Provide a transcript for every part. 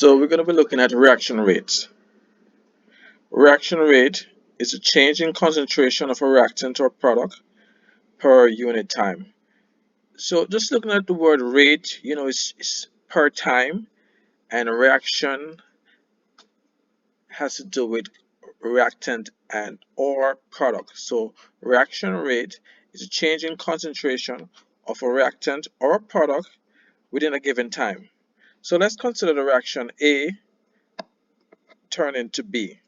So we're going to be looking at reaction rates. Reaction rate is a change in concentration of a reactant or product per unit time. So just looking at the word rate, it's per time, and reaction has to do with reactant and or product. So reaction rate is a change in concentration of a reactant or product within a given time. So let's consider the reaction A turn into B.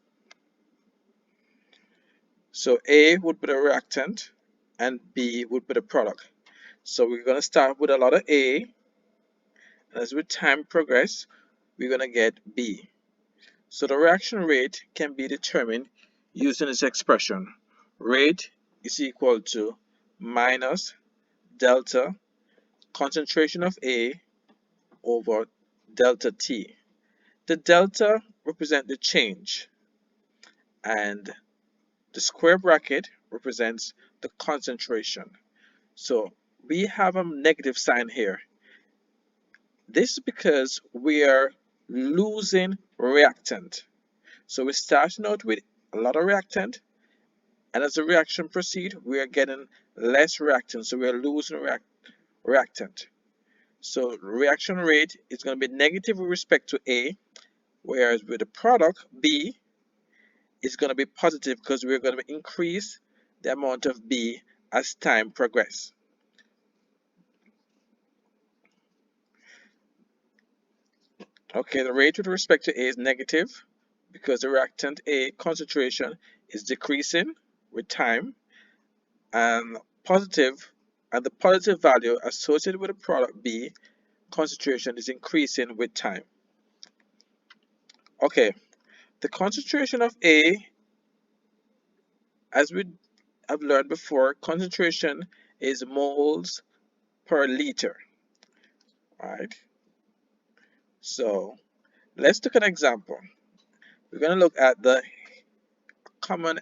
So A would be the reactant and B would be the product. So we're going to start with a lot of A, and as with time progress, we're going to get B. So the reaction rate can be determined using this expression. Rate is equal to minus delta concentration of A over delta T. The delta represents the change, and the square bracket represents the concentration. So we have a negative sign here. This is because we are losing reactant. So we're starting out with a lot of reactant, and as the reaction proceeds, we are getting less reactant. So we are losing reactant. So reaction rate is going to be negative with respect to A, whereas with the product B is going to be positive because we're going to increase the amount of B as time progresses. Okay, the rate with respect to A is negative because the reactant A concentration is decreasing with time, and positive, and the positive value associated with the product B concentration is increasing with time. Okay, the concentration of A, as we have learned before, concentration is moles per liter. Alright, so let's look at an example. We're going to look at the common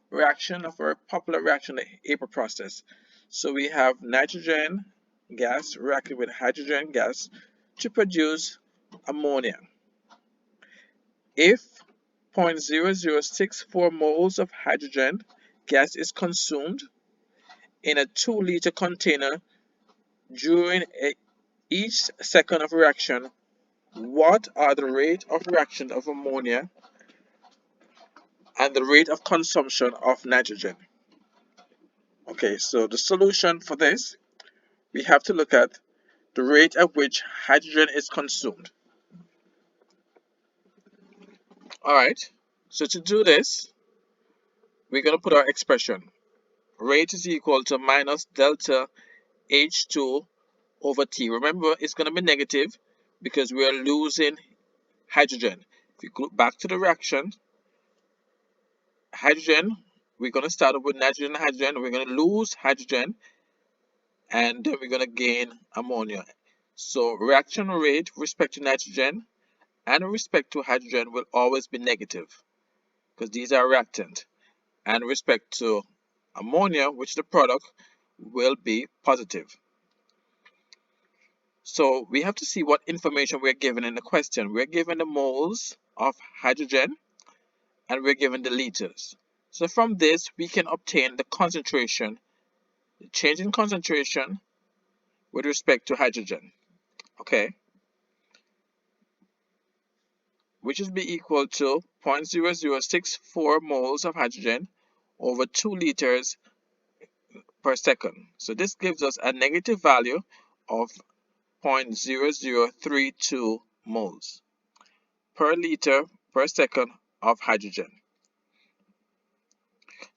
reaction of a popular reaction, the Haber process. So we have nitrogen gas reacting with hydrogen gas to produce ammonia. If 0.0064 moles of hydrogen gas is consumed in a 2-liter container during each second of reaction, what are the rate of reaction of ammonia and the rate of consumption of nitrogen? Okay, so the solution for this, we have to look at the rate at which hydrogen is consumed. Alright, so to do this, we're going to put our expression. Rate is equal to minus delta H2 over T. Remember, it's going to be negative because we are losing hydrogen. If you go back to the reaction, hydrogen, we're going to start with nitrogen and hydrogen. We're going to lose hydrogen, and then we're going to gain ammonia. So reaction rate with respect to nitrogen and with respect to hydrogen will always be negative because these are reactant. And with respect to ammonia, which is the product, will be positive. So we have to see what information we're given in the question. We're given the moles of hydrogen and we're given the liters. So from this, we can obtain the concentration, the change in concentration with respect to hydrogen. Okay, which will be equal to 0.0064 moles of hydrogen over 2 liters per second. So this gives us a negative value of 0.0032 moles per liter per second of hydrogen.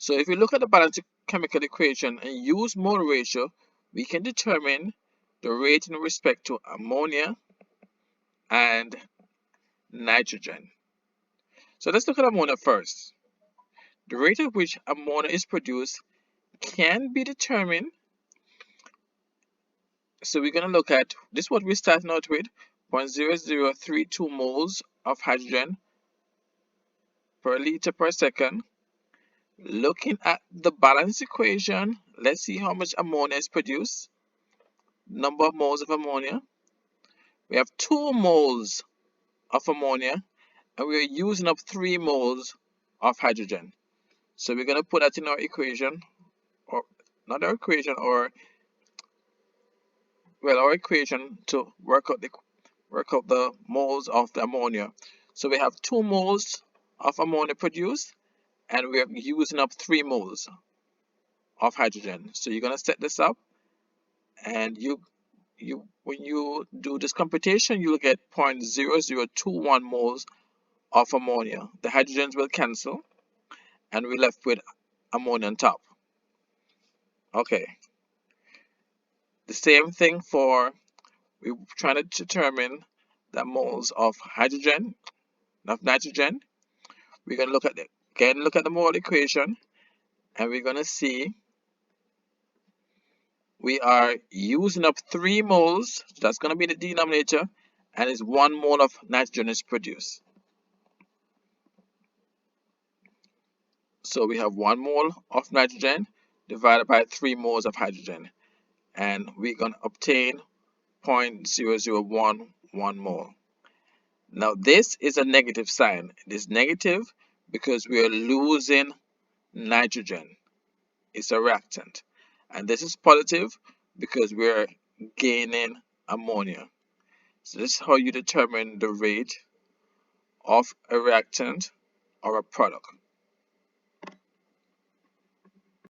So if we look at the balanced chemical equation and use mole ratio, we can determine the rate in respect to ammonia and nitrogen. So let's look at ammonia first. The rate at which ammonia is produced can be determined. So we're going to look at this is what we're starting out with, 0.0032 moles of hydrogen per liter per second. Looking at the balance equation, let's see how much ammonia is produced. Number of moles of ammonia. We have 2 moles of ammonia, and we're using up 3 moles of hydrogen. So we're going to put that in our equation, or not our equation, or well, our equation to work out the moles of the ammonia. So we have 2 moles of ammonia produced, and we're using up 3 moles of hydrogen. So you're going to set this up, and you when you do this computation, you'll get 0.0021 moles of ammonia. The hydrogens will cancel, and we're left with ammonia on top. Okay, the same thing for, we're trying to determine the moles of hydrogen, of nitrogen. We're going to look at the mole equation, and we're going to see we are using up 3 moles. So that's going to be the denominator, and is 1 mole of nitrogen is produced. So we have 1 mole of nitrogen divided by 3 moles of hydrogen, and we're going to obtain 0.0011 mole. Now this is a negative sign. It is negative because we are losing nitrogen. It's a reactant. And this is positive because we are gaining ammonia. So this is how you determine the rate of a reactant or a product.